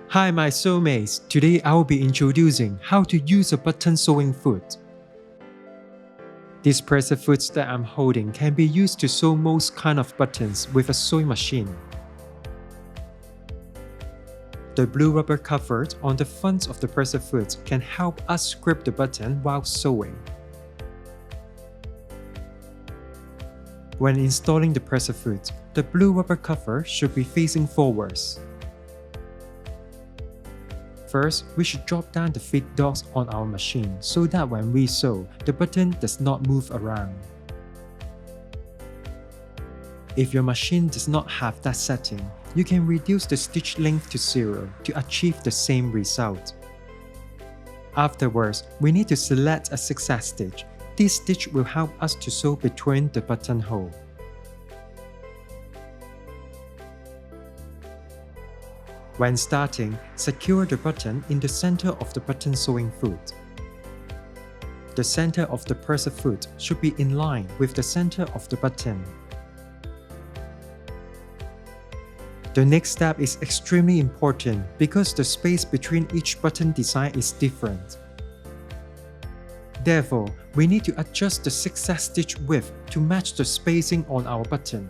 Hi my soulmates, today I will be introducing how to use a button sewing foot. This presser foot that I'm holding can be used to sew most kind of buttons with a sewing machine. The blue rubber cover on the front of the presser foot can help us grip the button while sewing. When installing the presser foot, the blue rubber cover should be facing forwards. First, we should drop down the feed dogs on our machine so that when we sew, the button does not move around. If your machine does not have that setting, you can reduce the stitch length to 0 to achieve the same result. Afterwards, we need to select a zigzag stitch. This stitch will help us to sew between the buttonhole. When starting, secure the button in the center of the button sewing foot. The center of the presser foot should be in line with the center of the button. The next step is extremely important because the space between each button design is different. Therefore, we need to adjust the zigzag stitch width to match the spacing on our button.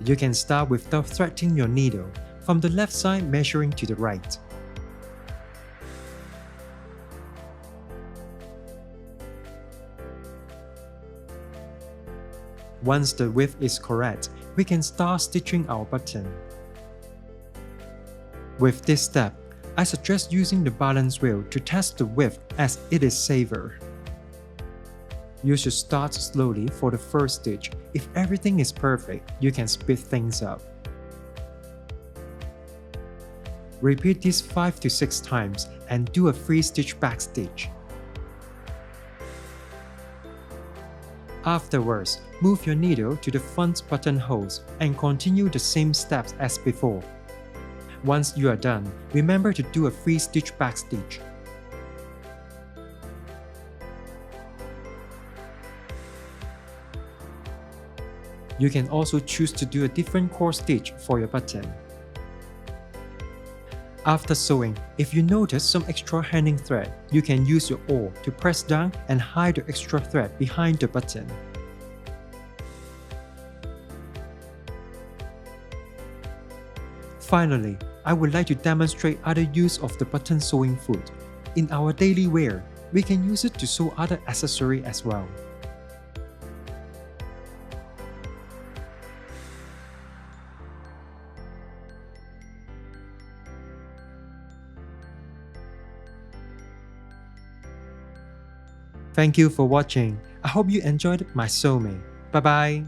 You can start without threading your needle, from the left side measuring to the right. Once the width is correct, we can start stitching our button. With this step, I suggest using the balance wheel to test the width as it is safer. You should start slowly for the first stitch. If everything is perfect, you can speed things up. Repeat this 5 to 6 times and do a 3-stitch backstitch. Afterwards, move your needle to the front buttonholes and continue the same steps as before. Once you are done, remember to do a 3-stitch backstitch. You can also choose to do a different core stitch for your button. After sewing, if you notice some extra hanging thread, you can use your awl to press down and hide the extra thread behind the button. Finally, I would like to demonstrate other use of the button sewing foot. In our daily wear, we can use it to sew other accessories as well. Thank you for watching. I hope you enjoyed my sewmate. Bye bye.